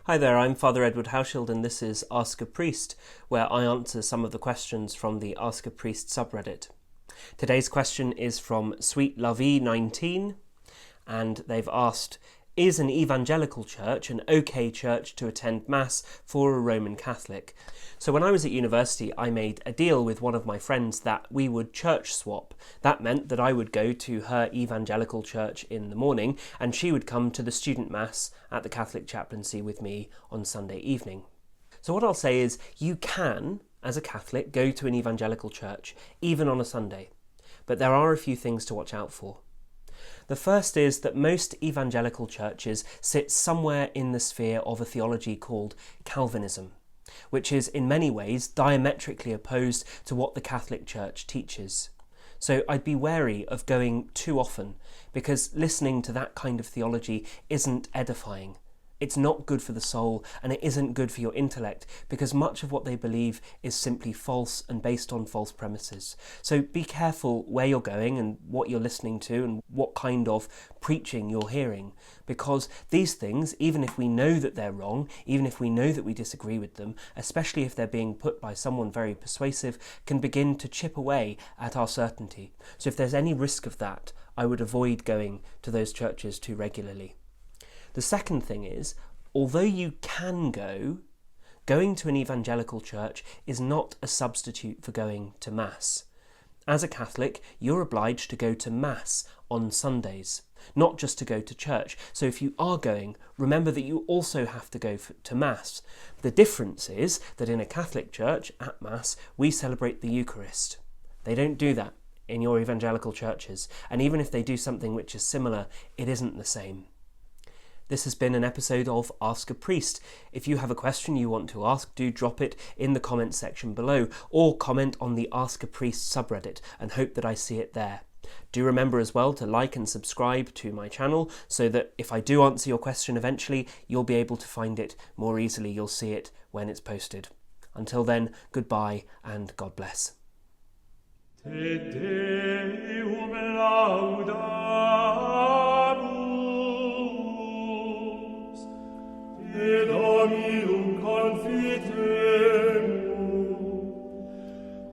Hi there, I'm Father Edward Hauschild and this is Ask a Priest, where I answer some of the questions from the Ask a Priest subreddit. Today's question is from Sweet Lovey 19 and they've asked, is an evangelical church an okay church to attend Mass for a Roman Catholic? So when I was at university, I made a deal with one of my friends that we would church swap. That meant that I would go to her evangelical church in the morning and she would come to the student Mass at the Catholic chaplaincy with me on Sunday evening. So what I'll say is you can, as a Catholic, go to an evangelical church, even on a Sunday. But there are a few things to watch out for. The first is that most evangelical churches sit somewhere in the sphere of a theology called Calvinism, which is in many ways diametrically opposed to what the Catholic Church teaches. So I'd be wary of going too often, because listening to that kind of theology isn't edifying. It's not good for the soul, and it isn't good for your intellect, because much of what they believe is simply false and based on false premises. So be careful where you're going and what you're listening to and what kind of preaching you're hearing, because these things, even if we know that they're wrong, even if we know that we disagree with them, especially if they're being put by someone very persuasive, can begin to chip away at our certainty. So if there's any risk of that, I would avoid going to those churches too regularly. The second thing is, although you can go, going to an evangelical church is not a substitute for going to Mass. As a Catholic, you're obliged to go to Mass on Sundays, not just to go to church. So if you are going, remember that you also have to go to Mass. The difference is that in a Catholic church, at Mass, we celebrate the Eucharist. They don't do that in your evangelical churches, and even if they do something which is similar, it isn't the same. This has been an episode of Ask a Priest. If you have a question you want to ask, do drop it in the comments section below or comment on the Ask a Priest subreddit and hope that I see it there. Do remember as well to like and subscribe to my channel so that if I do answer your question eventually, you'll be able to find it more easily. You'll see it when it's posted. Until then, goodbye and God bless. Te Deum.